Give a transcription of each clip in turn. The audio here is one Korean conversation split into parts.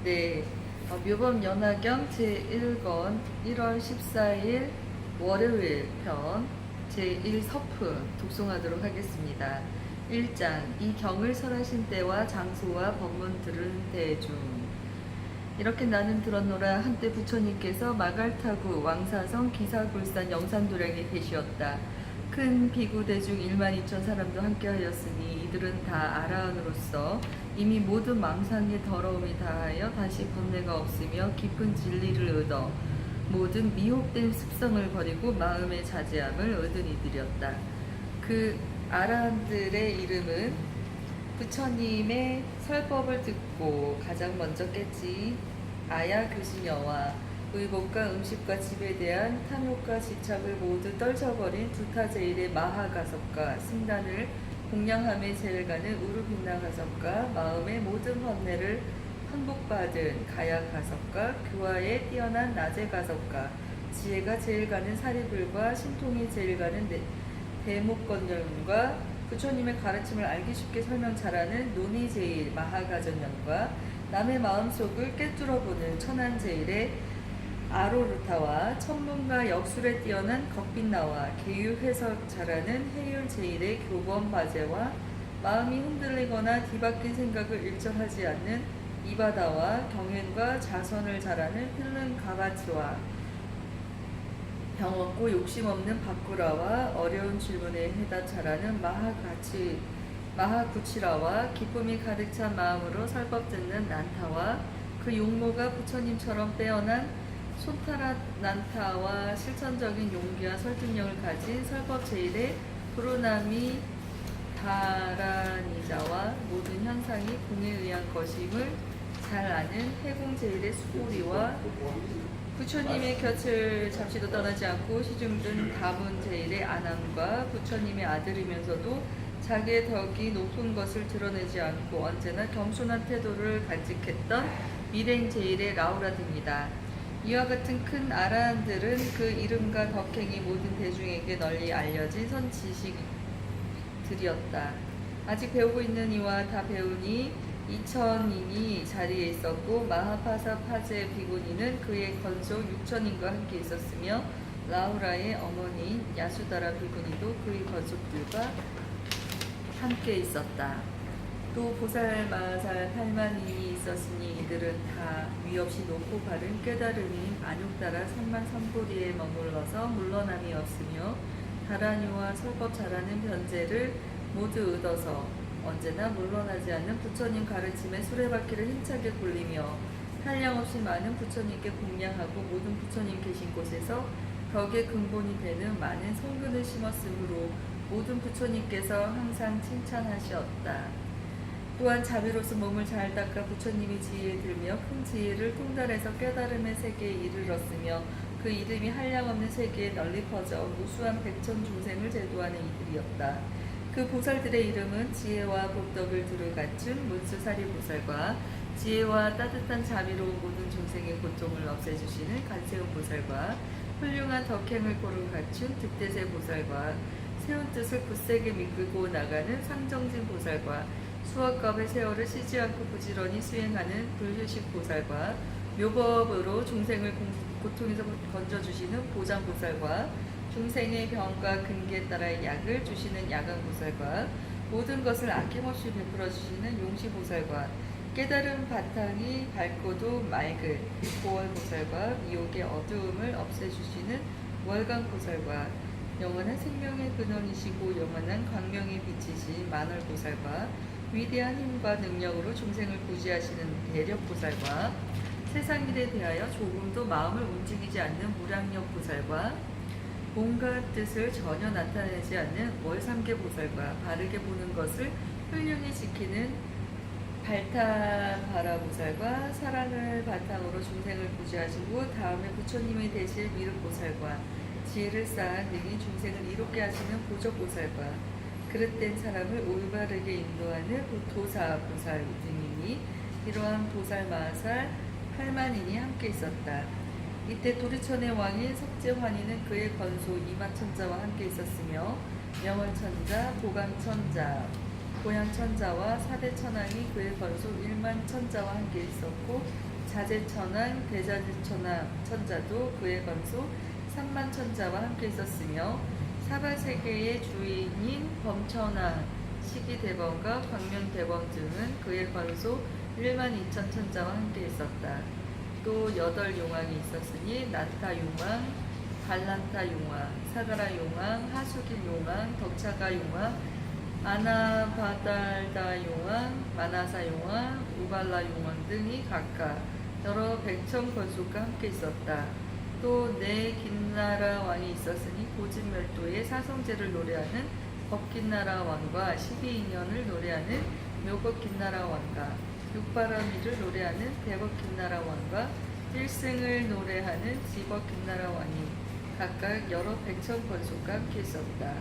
네, 묘범 연화경 제1권 1월 14일 월요일 편 제1서품 독송하도록 하겠습니다. 1장 이 경을 설하신 때와 장소와 법문 들은 대중. 이렇게 나는 들었노라. 한때 부처님께서 마갈타구 왕사성 기사굴산 영산도량에 계시었다. 큰 비구 대중 1만 2천 사람도 함께하였으니 이들은 다 아라한으로서 이미 모든 망상의 더러움이 다하여 다시 번뇌가 없으며 깊은 진리를 얻어 모든 미혹된 습성을 버리고 마음의 자제함을 얻은 이들이었다. 그 아라한들의 이름은 부처님의 설법을 듣고 가장 먼저 깼지. 아야 교시녀와 의복과 음식과 집에 대한 탐욕과 집착을 모두 떨쳐버린 두타제일의 마하가섭과 승단을 공양함에 제일 가는 우르빈나가섭과 마음의 모든 번뇌를 환복받은 가야가섭과 교화에 뛰어난 나제가섭과 지혜가 제일 가는 사리불과 신통이 제일 가는 대목건념과 부처님의 가르침을 알기 쉽게 설명 잘하는 논의제일 마하가전념과 남의 마음속을 꿰뚫어보는 천안제일의 아로루타와 천문과 역술에 뛰어난 겁빛나와 계유 해석 잘하는 해율제일의 교범바제와 마음이 흔들리거나 뒤바뀐 생각을 일절하지 않는 이바다와 경륜과 자선을 잘하는 필름가바치와 병없고 욕심 없는 바쿠라와 어려운 질문에 해답 잘하는 마하구치라와 기쁨이 가득 찬 마음으로 설법 듣는 난타와 그 용모가 부처님처럼 빼어난 소타라난타와 실천적인 용기와 설득력을 가진 설법 제일의 부르나미 다라니자와 모든 현상이 공에 의한 것임을 잘 아는 해공 제일의 수고리와 부처님의 곁을 잠시도 떠나지 않고 시중든 다문 제일의 아남과 부처님의 아들이면서도 자기의 덕이 높은 것을 드러내지 않고 언제나 겸손한 태도를 간직했던 미랭 제일의 라우라 등이다. 이와 같은 큰 아라한들은 그 이름과 덕행이 모든 대중에게 널리 알려진 선지식들이었다. 아직 배우고 있는 이와 다 배우니 2천인이 자리에 있었고 마하파사 파제 비구니는 그의 건속 6천인과 함께 있었으며 라우라의 어머니인 야수다라 비구니도 그의 건속들과 함께 있었다. 또 보살마살 8만인이 있었으니 이들은 다 위없이 높고 바른 깨달음인 안육다라 3만 3보리에 머물러서 물러남이 없으며 다라니와 설법 잘하는 변제를 모두 얻어서 언제나 물러나지 않는 부처님 가르침에 수레바퀴를 힘차게 굴리며 한량없이 많은 부처님께 공양하고 모든 부처님 계신 곳에서 덕의 근본이 되는 많은 성근을 심었으므로 모든 부처님께서 항상 칭찬하셨다. 또한 자비로서 몸을 잘 닦아 부처님이 지혜에 들며 큰 지혜를 통달해서 깨달음의 세계에 이르렀으며 그 이름이 한량없는 세계에 널리 퍼져 무수한 백천 중생을 제도하는 이들이었다. 그 보살들의 이름은 지혜와 복덕을 두루 갖춘 문수사리 보살과 지혜와 따뜻한 자비로운 모든 중생의 고통을 없애주시는 간세음 보살과 훌륭한 덕행을 고루 갖춘 득대세 보살과 세운 뜻을 굳세게 이끌고 나가는 상정진 보살과 수억겁의 세월을 쉬지 않고 부지런히 수행하는 불휴식 보살과 묘법으로 중생을 고통에서 건져주시는 보장 보살과 중생의 병과 근기에 따라 약을 주시는 야강보살과 모든 것을 아낌없이 베풀어 주시는 용시보살과 깨달은 바탕이 밝고도 맑은 고월보살과 미혹의 어두움을 없애주시는 월광보살과 영원한 생명의 근원이시고 영원한 광명의 빛이신 만월보살과 위대한 힘과 능력으로 중생을 구제하시는 대력보살과 세상 일에 대하여 조금도 마음을 움직이지 않는 무량력보살과 온갖 뜻을 전혀 나타내지 않는 월삼계보살과 바르게 보는 것을 훌륭히 지키는 발타바라보살과 사랑을 바탕으로 중생을 구제하시고 다음에 부처님이 되실 미륵보살과 지혜를 쌓아 능히 중생을 이롭게 하시는 보적보살과 그릇된 사람을 올바르게 인도하는 도사보살 등이니 이러한 보살마살 8만인이 함께 있었다. 이때 도리천의 왕인 석재환이는 그의 건소 이마천자와 함께 있었으며 명월천자, 보강천자, 고향 천자와 사대 천왕이 그의 건속 1만 천자와 함께 있었고 자제 천왕, 대자제 천자도 그의 건속 3만 천자와 함께 있었으며 사바세계의 주인인 범천왕, 시기대범과 광명대범 등은 그의 건속 1만 2천 천자와 함께 있었다. 또 8용왕이 있었으니 난타 용왕, 발란타 용왕, 사가라 용왕, 하수길 용왕, 덕차가 용왕, 아나바달다 용왕, 마나사 용왕, 우발라 용왕 등이 각각 여러 백천 권속과 함께 있었다. 또 네 긴나라 왕이 있었으니 고진멸도의 사성제를 노래하는 법긴나라 왕과 12인연을 노래하는 묘법긴나라 왕과 육바라미를 노래하는 대법긴나라 왕과 일승을 노래하는 지법긴나라 왕이 각각 여러 백천 권속과 함께 있었다.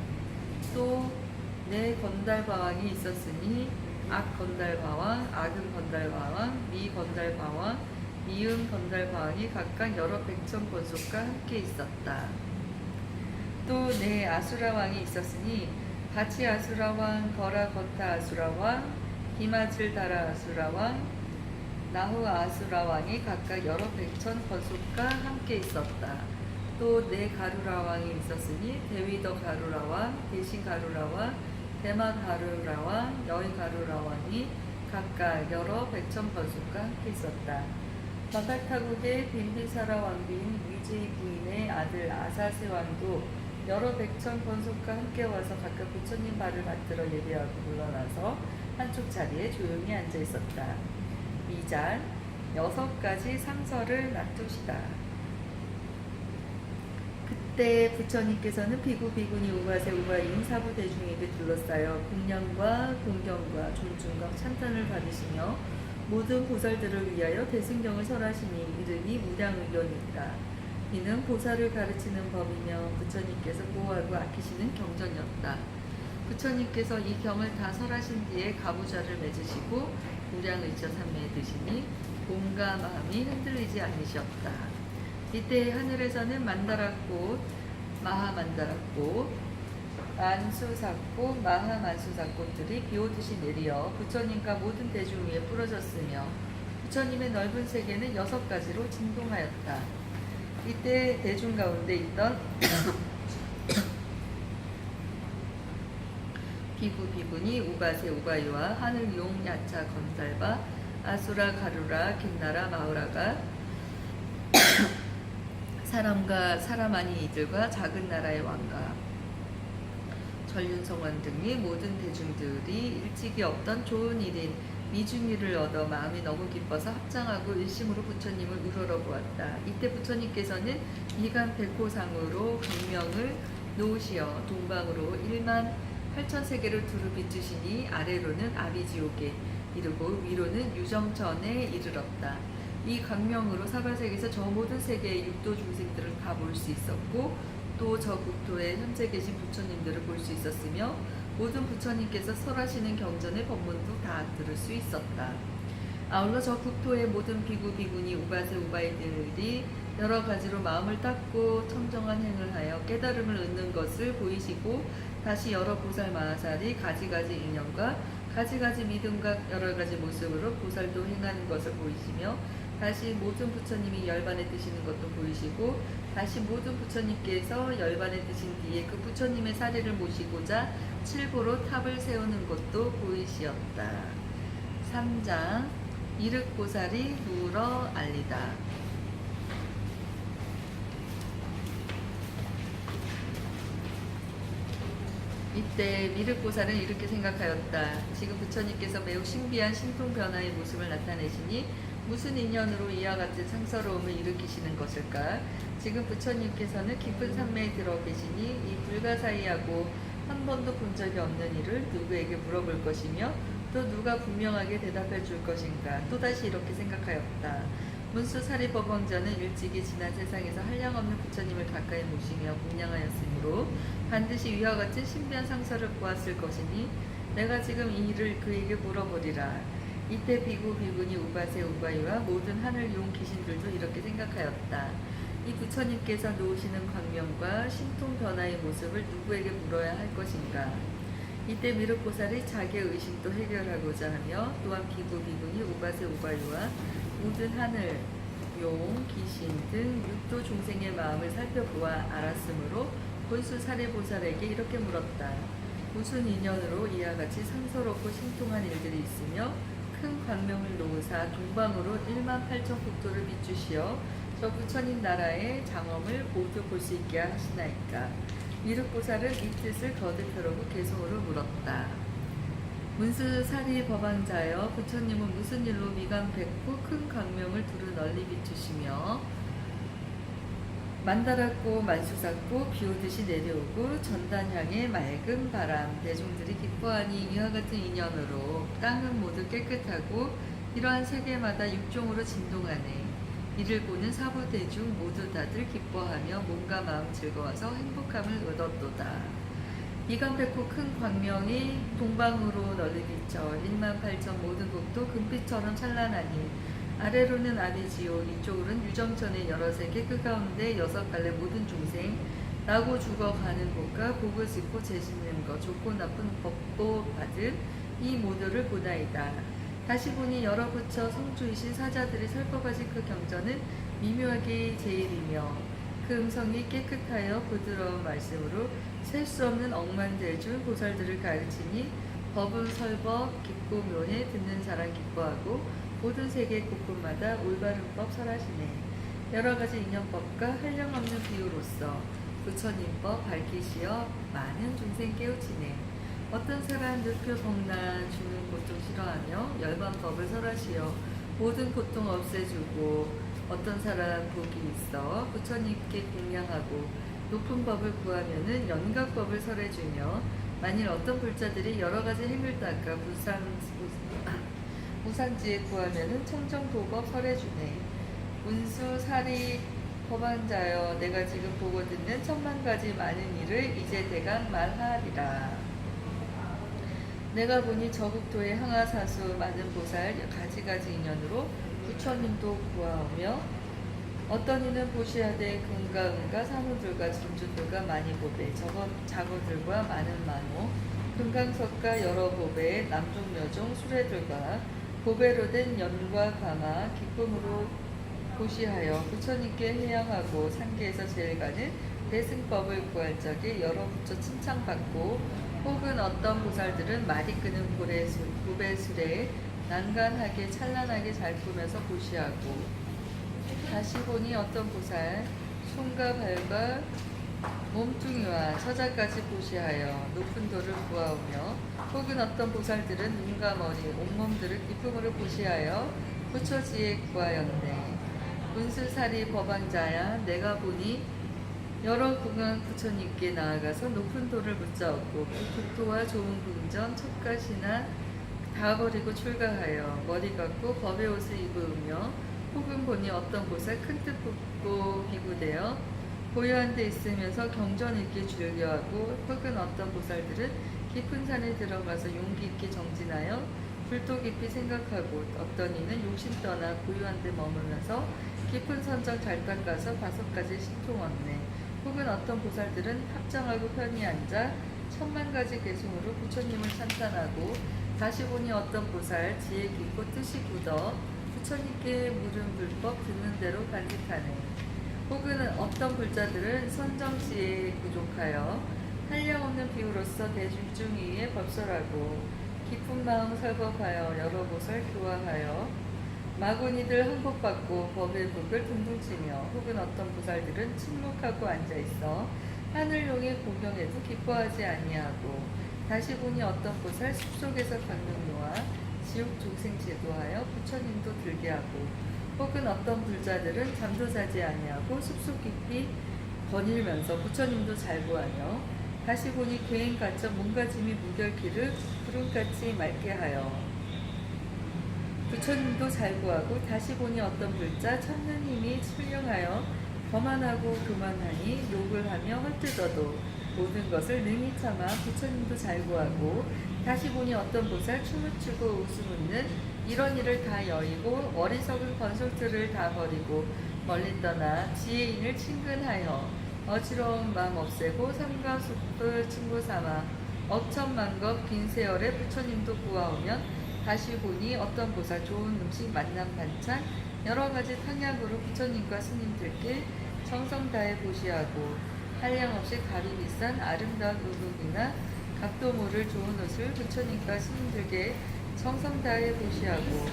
또 네 건달바왕이 있었으니 악건달바왕, 악음건달바왕, 미건달바왕, 미음건달바왕이 각각 여러 백천 권속과 함께 있었다. 또 네 아수라왕이 있었으니 바치 아수라왕, 거라 거타 아수라왕, 히마질다라 아수라왕, 나후 아수라왕이 각각 여러 백천 권속과 함께 있었다. 또 네 가루라왕이 있었으니 데위더 가루라왕, 대신 가루라왕, 대마 가루라왕, 여인 가루라왕이 각각 여러 백천 권속과 함께 있었다. 마갈타국의 빈비사라 왕비인 위제이 부인의 아들 아사세 왕도 여러 백천 권속과 함께 와서 각각 부처님 발을 받들어 예배하고 물러나서 한쪽 자리에 조용히 앉아 있었다. 2장 6가지 상설을 놔두시다. 그때 부처님께서는 비구 비구니 우바세 우바인 사부 대중에게 둘러싸여 공양과 공경과 존중과 찬탄을 받으시며 모든 보살들을 위하여 대승경을 설하시니 이름이 무량의견이다. 이는 보살을 가르치는 법이며 부처님께서 보호하고 아끼시는 경전이었다. 부처님께서 이 경을 다 설하신 뒤에 가부좌를 맺으시고 무량의처 삼매에 드시니 몸과 마음이 흔들리지 않으셨다. 이때 하늘에서는 만다라꽃, 마하만다라꽃, 만수사꽃, 마하만수사꽃들이 비오듯이 내리어 부처님과 모든 대중 위에 뿌려졌으며 부처님의 넓은 세계는 6가지로 진동하였다. 이때 대중 가운데 있던 비구 비구니 우바세 우바이와 하늘용 야차 건달바 아수라 가루라 긴나라 마우라가 사람과 사람 아닌 이들과 작은 나라의 왕과 전륜성원 등의 모든 대중들이 일찍이 없던 좋은 일인 미중일을 얻어 마음이 너무 기뻐서 합장하고 일심으로 부처님을 우러러보았다. 이때 부처님께서는 이간 백호상으로 강명을 놓으시어 동방으로 1만 8천 세계를 두루 비추시니 아래로는 아비지옥에 이르고 위로는 유정천에 이르렀다. 이 강명으로 사바세계에서 저 모든 세계의 육도 중생들을 다 볼 수 있었고 또 저 국토에 현재 계신 부처님들을 볼 수 있었으며 모든 부처님께서 설하시는 경전의 법문도 다 들을 수 있었다. 아울러 저 국토의 모든 비구 비구니 우바세 우바이들이 여러 가지로 마음을 닦고 청정한 행을 하여 깨달음을 얻는 것을 보이시고 다시 여러 보살 마하살이 가지가지 인연과 가지가지 믿음과 여러 가지 모습으로 보살도 행하는 것을 보이시며 다시 모든 부처님이 열반에 드시는 것도 보이시고 다시 모든 부처님께서 열반에 드신 뒤에 그 부처님의 사리를 모시고자 칠보로 탑을 세우는 것도 보이시었다. 3장 이륵보살이 누러 알리다. 이때 미륵보살은 이렇게 생각하였다. 지금 부처님께서 매우 신비한 신통 변화의 모습을 나타내시니 무슨 인연으로 이와 같은 상서로움을 일으키시는 것일까? 지금 부처님께서는 깊은 산매에 들어 계시니 이 불가사의하고 한 번도 본 적이 없는 일을 누구에게 물어볼 것이며 또 누가 분명하게 대답해 줄 것인가? 또다시 이렇게 생각하였다. 문수 사리법왕자는 일찍이 지난 세상에서 한량없는 부처님을 가까이 모시며 공양하였으므로 반드시 위와 같은 신비한 상서를 보았을 것이니 내가 지금 이 일을 그에게 물어보리라. 이때 비구 비구니 우바세 우바이와 모든 하늘용 귀신들도 이렇게 생각하였다. 이 부처님께서 놓으시는 광명과 신통 변화의 모습을 누구에게 물어야 할 것인가? 이때 미륵보살이 자기의 의식도 해결하고자 하며 또한 비구, 비구니, 우바세, 우바유와 모든 하늘, 용, 귀신 등 육도 중생의 마음을 살펴보아 알았으므로 본수 사리보살에게 이렇게 물었다. 무슨 인연으로 이와 같이 상서롭고 신통한 일들이 있으며 큰 광명을 놓으사 동방으로 1만 8천 국토를 비추시어 저 부처님 나라의 장엄을 모두 볼 수 있게 하시나이까. 미륵보살은 이 뜻을 거듭하려고 개송으로 물었다. 문수사리 법왕자여, 부처님은 무슨 일로 미간백구 큰 광명을 두루 널리 비추시며 만다랗고 만수삭고 비오듯이 내려오고 전단향의 맑은 바람 대중들이 기뻐하니 이와 같은 인연으로 땅은 모두 깨끗하고 이러한 세계마다 육종으로 진동하네. 이를 보는 사부대중 모두 다들 기뻐하며 몸과 마음 즐거워서 행복함을 얻었도다. 미간백구 큰 광명이 동방으로 널리 비쳐 1만 8천 모든 국도 금빛처럼 찬란하니 아래로는 아비지요, 이쪽으로는 유정천의 여러 세계, 그 가운데 6갈래 모든 중생, 나고 죽어가는 곳과 복을 짓고 재짓는 것, 좋고 나쁜 법도 받은 이 모두를 보나이다. 다시 보니 여러 부처 성주이신 사자들이 살펴가진 그 경전은 미묘하게 제일이며 그 음성이 깨끗하여 부드러운 말씀으로 셀 수 없는 억만대중 보살들을 가르치니 법은 설법 깊고 묘해 듣는 사람 기뻐하고 모든 세계 곳곳마다 올바른 법 설하시네. 여러 가지 인연법과 한량없는 비유로서 부처님법 밝히시어 많은 중생 깨우치네. 어떤 사람 늙혀 병나 죽는 고통 싫어하며 열반법을 설하시어 모든 고통 없애주고 어떤 사람 복이 있어 부처님께 공양하고 높은 법을 구하면은 연각법을 설해주며 만일 어떤 불자들이 여러 가지 행을 닦아 무산지에 구하면은 청정도법 설해주네. 운수사리 법안자여, 내가 지금 보고 듣는 천만 가지 많은 일을 이제 대강 말하리라. 내가 보니 저국토의 항아사수 많은 보살 가지가지 인연으로 부처님도 구하오며 어떤 이는 보시하되 금가은가 사무들과 진주들과 많이 보배 자고들과 많은 만호 금강석과 여러 보배의 남종 여종 수레들과 보배로 된 연과 가마 기쁨으로 보시하여 부처님께 해양하고 상계에서 제일 가는 대승법을 구할 적에 여러 부처 칭찬받고 혹은 어떤 보살들은 말이 끄는 고배술에 난간하게 찬란하게 잘 꾸며서 보시하고 다시 보니 어떤 보살 손과 발과 몸뚱이와 처자까지 보시하여 높은 도를 구하오며 혹은 어떤 보살들은 눈과 머리, 온몸들을 기쁨으로 보시하여 부처지에 구하였네. 운수사리 법왕자야, 내가 보니 여러 구강 부처님께 나아가서 높은 도를 붙잡고 국토와 좋은 궁전, 첫갓이나 다 버리고 출가하여 머리 깎고 법의 옷을 입으며 혹은 보니 어떤 보살 큰 뜻 붙고 비구되어 고요한 데 있으면서 경전 있게 즐겨하고 혹은 어떤 보살들은 깊은 산에 들어가서 용기 있게 정진하여 불도 깊이 생각하고 어떤 이는 욕심 떠나 고요한 데 머물면서 깊은 선정 잘 닦아서 5가지 신통 얻네. 혹은 어떤 보살들은 합장하고 편히 앉아 천만 가지 개송으로 부처님을 찬탄하고 다시 보니 어떤 보살 지혜 깊고 뜻이 굳어 부처님께 물은 불법 듣는 대로 간직하네. 혹은 어떤 불자들은 선정지에 부족하여 한량없는 비유로서 대중중위에 법설하고 깊은 마음 설법하여 여러 보살 교화하여 마구니들 한복받고 법의 북을 둥둥치며 혹은 어떤 보살들은 침묵하고 앉아있어 하늘용의 공경에도 기뻐하지 아니하고 다시 보니 어떤 보살 숲속에서 강릉로와 지옥 중생 제도하여 부처님도 들게 하고 혹은 어떤 불자들은 잠도 자지 아니하고 숲속 깊이 거닐면서 부처님도 잘 구하며 다시 보니 개인 가점 몸가짐이 무결키를 구름같이 맑게 하여 부처님도 잘 구하고 다시 보니 어떤 불자 찾는 힘이 출령하여 거만하고 교만하니 욕을 하며 헐뜯어도 모든 것을 능히 참아 부처님도 잘 구하고 다시 보니 어떤 보살 춤을 추고 웃음 웃는 이런 일을 다 여의고 어리석은 건술들을 다 버리고 멀리 떠나 지혜인을 친근하여 어지러운 마음 없애고 삼가 숲을 친구 삼아 어천만것 긴 세월에 부처님도 보아오면 다시 보니 어떤 보살 좋은 음식 만남 반찬 여러 가지 탕약으로 부처님과 스님들께 정성 다해 보시하고 한량없이 값이 비싼 아름다운 의복이나 값도 모를 좋은 옷을 부처님과 스님들께 정성 다해 보시하고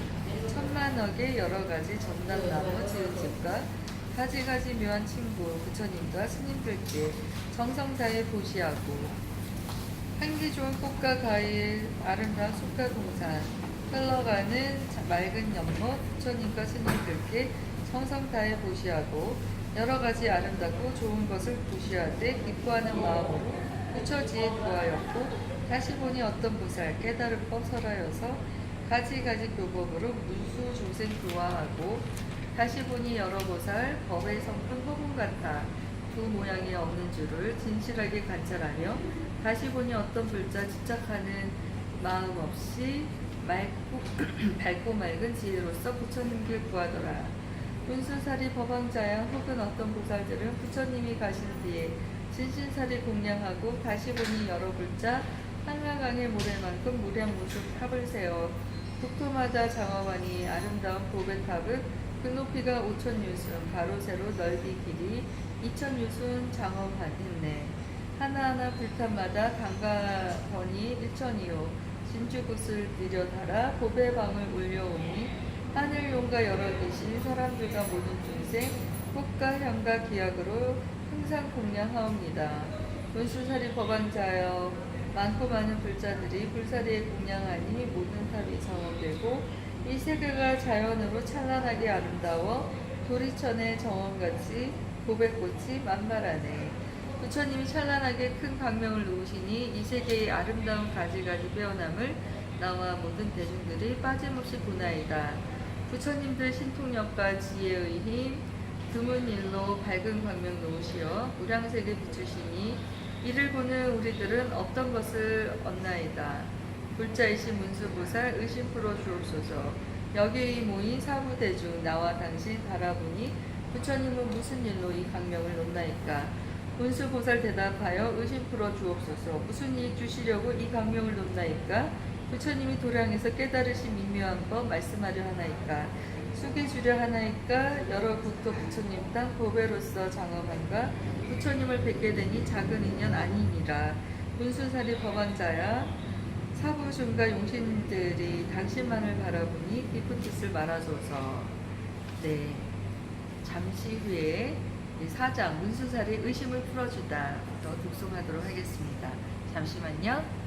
천만억의 여러 가지 전남나무 지은 집과 가지가지 묘한 친구 부처님과 스님들께 정성 다해 보시하고 향기 좋은 꽃과 과일, 아름다운 숲과 동산, 흘러가는 맑은 연못, 부처님과 스님들께 정성 다해 보시하고 여러 가지 아름답고 좋은 것을 보시하되 기뻐하는 마음으로 부처지에 구하였고 다시 보니 어떤 보살 깨달은 법 설하여서 가지가지 교법으로 문수 조생 교화하고 다시 보니 여러 보살 법의 성품 허분 같아 두 모양이 없는 줄을 진실하게 관찰하며 다시 보니 어떤 불자 집착하는 마음 없이 밝고 맑은 지혜로서 부처님 길 구하더라. 문수사리 법왕자야 혹은 어떤 보살들은 부처님이 가신 뒤에 진신사리 공양하고 다시 보니 여러 불자 한라강의 모래만큼 무량 무수 탑을 세워 국토마다 장화관이 아름다운 보배탑은 그 높이가 5,000유순, 가로 세로 넓이 길이 2,000유순 장엄했네. 하나하나 불탑마다 단가번이 1,000이요. 진주굿을 들여달아 보배방을 올려오니 하늘용과 여러 계신 사람들과 모든 중생 꽃과 향과 기약으로 항상 공양하옵니다. 문수사리 법왕자여 많고 많은 불자들이 불사리에 공양하니 모든 탑이 정원되고 이 세계가 자연으로 찬란하게 아름다워 도리천의 정원같이 보배꽃이 만발하네. 부처님이 찬란하게 큰 광명을 놓으시니 이 세계의 아름다운 가지가지 빼어남을 나와 모든 대중들이 빠짐없이 보나이다. 부처님들 신통력과 지혜의 힘 드문 일로 밝은 광명 놓으시어 우량색에 비추시니 이를 보는 우리들은 어떤 것을 얻나이다. 불자이신 문수보살 의심 풀어 주옵소서. 여기에 모인 사부대중 나와 당신 바라보니 부처님은 무슨 일로 이 광명을 놓나이까. 문수보살 대답하여 의심 풀어 주옵소서. 무슨 이익 주시려고 이 광명을 놓나이까. 부처님이 도량에서 깨달으신 미묘한 법 말씀하려 하나이까. 숙이 주려 하나이까. 여러 국토 부처님 땅 보배로서 장엄한가. 부처님을 뵙게 되니 작은 인연 아니니라. 문수사리 법왕자야 사부중과 용신들이 당신만을 바라보니 깊은 뜻을 말하소서. 네, 잠시 후에 이 4장 문수사리 의심을 풀어주다 더 독송하도록 하겠습니다. 잠시만요.